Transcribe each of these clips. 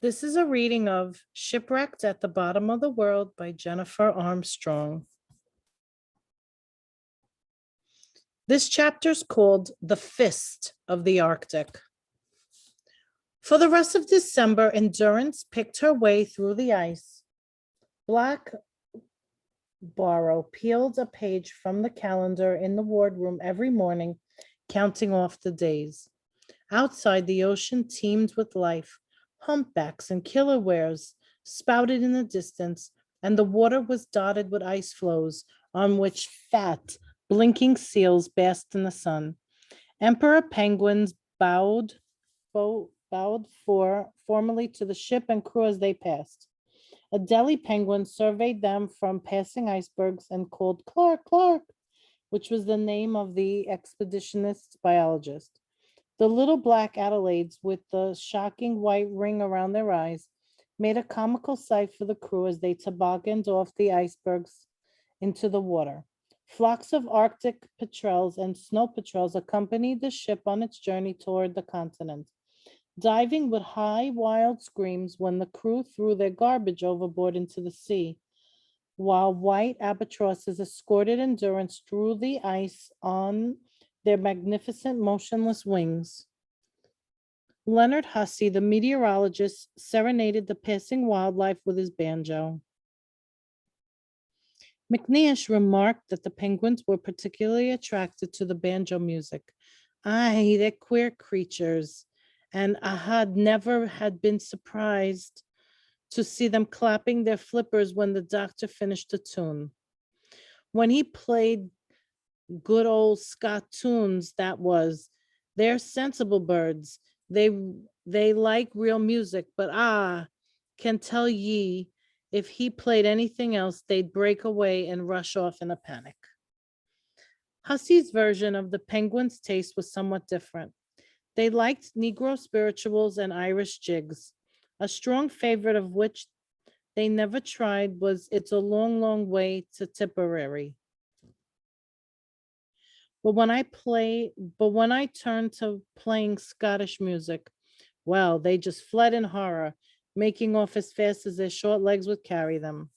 This is a reading of Shipwrecked at the Bottom of the World by Jennifer Armstrong. This chapter is called The Fist of the Arctic. For the rest of December, Endurance picked her way through the ice. Black Borrow peeled a page from the calendar in the wardroom every morning, counting off the days. Outside, the ocean teemed with life. Humpbacks and killer whales spouted in the distance, and the water was dotted with ice floes on which fat, blinking seals basked in the sun. Emperor penguins bowed formally to the ship and crew as they passed. A Delhi penguin surveyed them from passing icebergs and called Clark, Clark, which was the name of the expeditionist biologist. The little black Adelaides, with the shocking white ring around their eyes, made a comical sight for the crew as they tobogganed off the icebergs into the water. Flocks of Arctic petrels and snow petrels accompanied the ship on its journey toward the continent, diving with high, wild screams when the crew threw their garbage overboard into the sea, while white albatrosses escorted Endurance through the ice on their magnificent motionless wings. Leonard Hussey, the meteorologist, serenaded the passing wildlife with his banjo. McNeish remarked that the penguins were particularly attracted to the banjo music. Aye, they're queer creatures, and Ahad never had been surprised to see them clapping their flippers when the doctor finished the tune. When he played good old Scott tunes, that was. They're sensible birds. They like real music, but can tell ye, if he played anything else, they'd break away and rush off in a panic. Hussey's version of the penguins' taste was somewhat different. They liked Negro spirituals and Irish jigs. A strong favorite of which they never tried was It's a Long, Long Way to Tipperary. But when I turned to playing Scottish music, well, they just fled in horror, making off as fast as their short legs would carry them.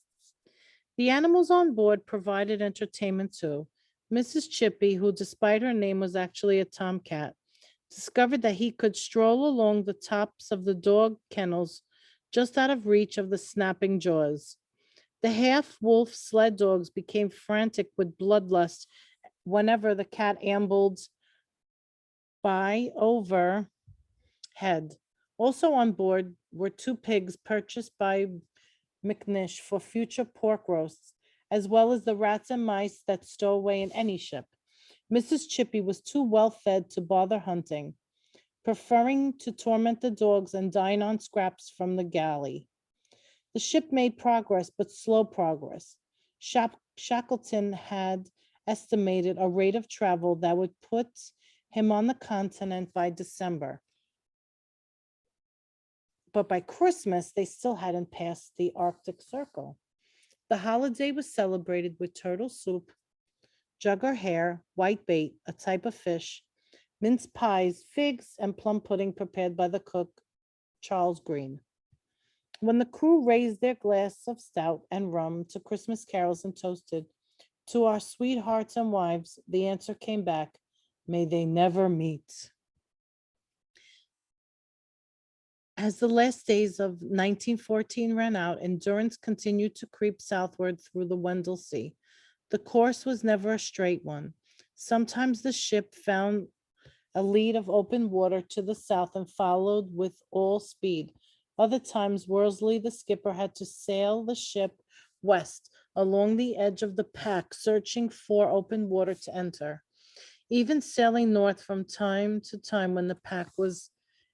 The animals on board provided entertainment too. Mrs. Chippy, who despite her name was actually a tomcat, discovered that he could stroll along the tops of the dog kennels just out of reach of the snapping jaws. The half-wolf sled dogs became frantic with bloodlust whenever the cat ambled by overhead. Also on board were 2 pigs purchased by McNish for future pork roasts, as well as the rats and mice that stow away in any ship. Mrs. Chippy was too well fed to bother hunting, preferring to torment the dogs and dine on scraps from the galley. The ship made progress, but slow progress. Shackleton had estimated a rate of travel that would put him on the continent by December. But by Christmas, they still hadn't passed the Arctic Circle. The holiday was celebrated with turtle soup, jugger hare, white bait, a type of fish, mince pies, figs, and plum pudding prepared by the cook, Charles Green. When the crew raised their glass of stout and rum to Christmas carols and toasted, "To our sweethearts and wives," the answer came back, "May they never meet." As the last days of 1914 ran out, Endurance continued to creep southward through the Weddell Sea. The course was never a straight one. Sometimes the ship found a lead of open water to the south and followed with all speed. Other times, Worsley, the skipper, had to sail the ship west along the edge of the pack, searching for open water to enter. Even sailing north from time to time when the pack was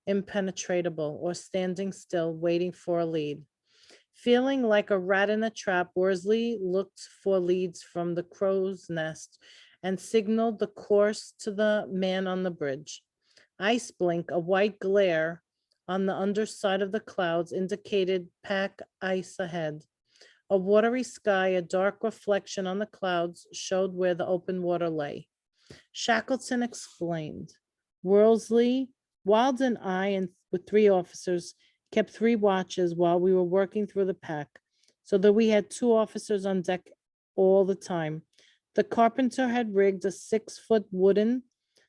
impenetrable, or standing still, waiting for a lead. Feeling like a rat in a trap, Worsley looked for leads from the crow's nest and signaled the course to the man on the bridge. Ice blink, a white glare on the underside of the clouds, indicated pack ice ahead. A watery sky, a dark reflection on the clouds, showed where the open water lay. Shackleton explained. Worsley, Wild and I, and with 3 officers, kept 3 watches while we were working through the pack, so that we had 2 officers on deck all the time. The carpenter had rigged a 6-foot wooden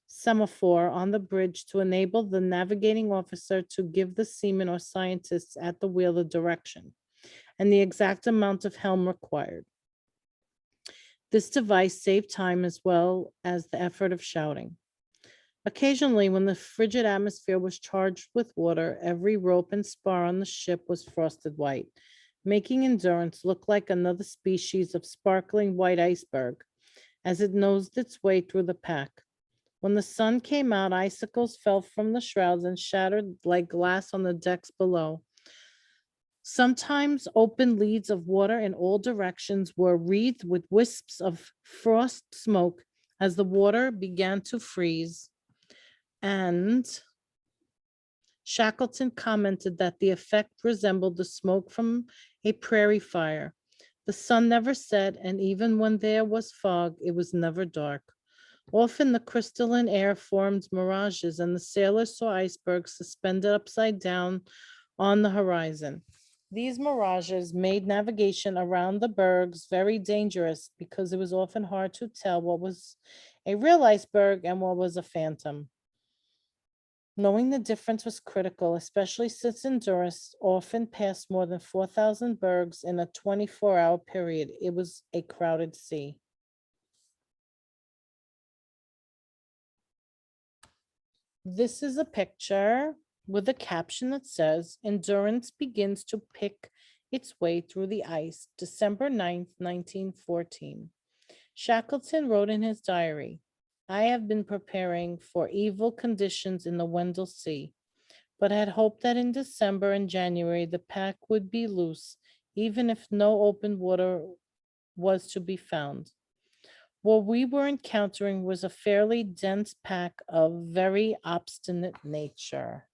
semaphore on the bridge to enable the navigating officer to give the seamen or scientists at the wheel the direction and the exact amount of helm required. This device saved time as well as the effort of shouting. Occasionally, when the frigid atmosphere was charged with water, every rope and spar on the ship was frosted white, making Endurance look like another species of sparkling white iceberg as it nosed its way through the pack. When the sun came out, icicles fell from the shrouds and shattered like glass on the decks below. Sometimes open leads of water in all directions were wreathed with wisps of frost smoke as the water began to freeze. And Shackleton commented that the effect resembled the smoke from a prairie fire. The sun never set, and even when there was fog, it was never dark. Often the crystalline air formed mirages, and the sailors saw icebergs suspended upside down on the horizon. These mirages made navigation around the bergs very dangerous because it was often hard to tell what was a real iceberg and what was a phantom. Knowing the difference was critical, especially since Endurance often passed more than 4,000 bergs in a 24-hour period. It was a crowded sea. This is a picture with a caption that says, Endurance begins to pick its way through the ice, December 9th, 1914. Shackleton wrote in his diary, I have been preparing for evil conditions in the Weddell Sea, but had hoped that in December and January the pack would be loose, even if no open water was to be found. What we were encountering was a fairly dense pack of very obstinate nature.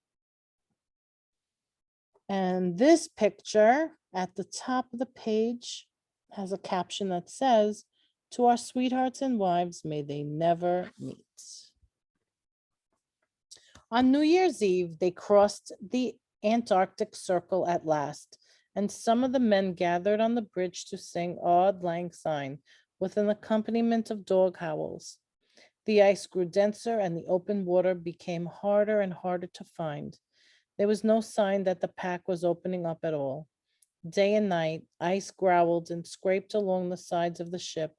And this picture at the top of the page has a caption that says, to our sweethearts and wives, may they never meet. On New Year's Eve, they crossed the Antarctic Circle at last, and some of the men gathered on the bridge to sing Auld Lang Syne with an accompaniment of dog howls. The ice grew denser and the open water became harder and harder to find. There was no sign that the pack was opening up at all. Day and night, ice growled and scraped along the sides of the ship.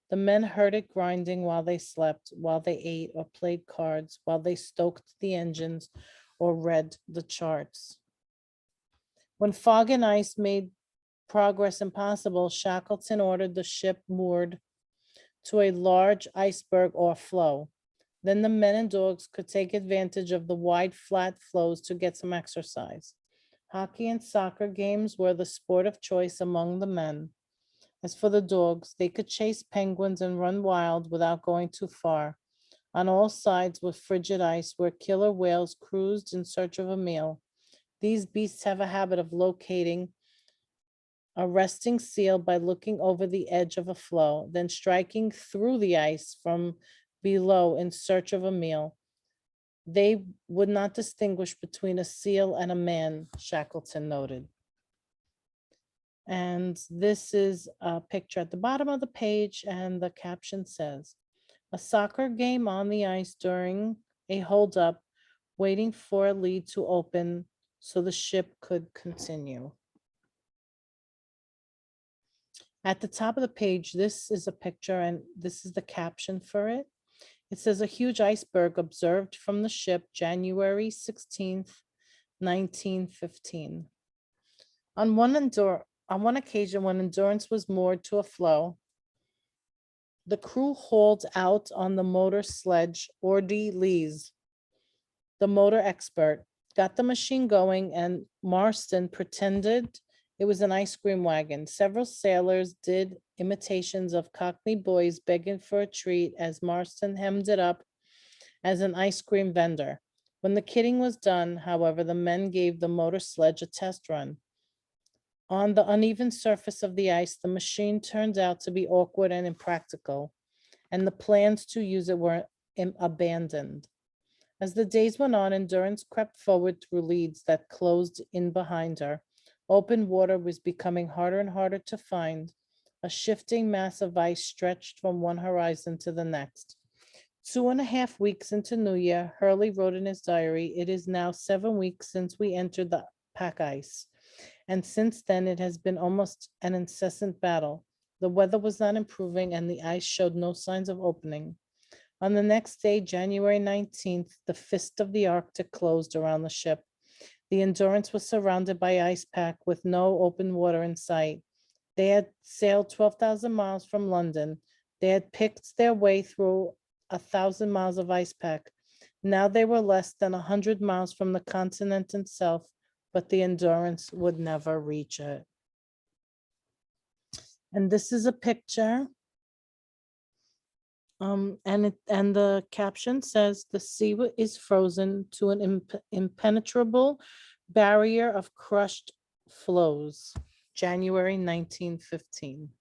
The men heard it grinding while they slept, while they ate or played cards, while they stoked the engines or read the charts. When fog and ice made progress impossible, Shackleton ordered the ship moored to a large iceberg or floe. Then the men and dogs could take advantage of the wide, flat floes to get some exercise. Hockey and soccer games were the sport of choice among the men. As for the dogs, they could chase penguins and run wild without going too far. On all sides was frigid ice where killer whales cruised in search of a meal. These beasts have a habit of locating a resting seal by looking over the edge of a floe, then striking through the ice from below in search of a meal. They would not distinguish between a seal and a man, Shackleton noted. And this is a picture at the bottom of the page, and the caption says, a soccer game on the ice during a holdup, waiting for a lead to open so the ship could continue. At the top of the page, this is a picture, and this is the caption for it. It says, a huge iceberg observed from the ship January 16th, 1915. On one occasion, when Endurance was moored to a floe, the crew hauled out on the motor sledge Ordy Lees, the motor expert, got the machine going, and Marston pretended it was an ice cream wagon. Several sailors did imitations of Cockney boys begging for a treat as Marston hemmed it up as an ice cream vendor. When the kidding was done, however, the men gave the motor sledge a test run. On the uneven surface of the ice, the machine turned out to be awkward and impractical, and the plans to use it were abandoned. As the days went on, Endurance crept forward through leads that closed in behind her. Open water was becoming harder and harder to find. A shifting mass of ice stretched from one horizon to the next. 2.5 weeks into New Year, Hurley wrote in his diary, "It is now 7 weeks since we entered the pack ice. And since then, it has been almost an incessant battle. The weather was not improving and the ice showed no signs of opening." On the next day, January 19th, the fist of the Arctic closed around the ship. The Endurance was surrounded by ice pack with no open water in sight. They had sailed 12,000 miles from London. They had picked their way through 1,000 miles of ice pack. Now they were less than 100 miles from the continent itself, but the Endurance would never reach it. And this is a picture. And the caption says, "The sea is frozen to an impenetrable barrier of crushed floes." January 1915.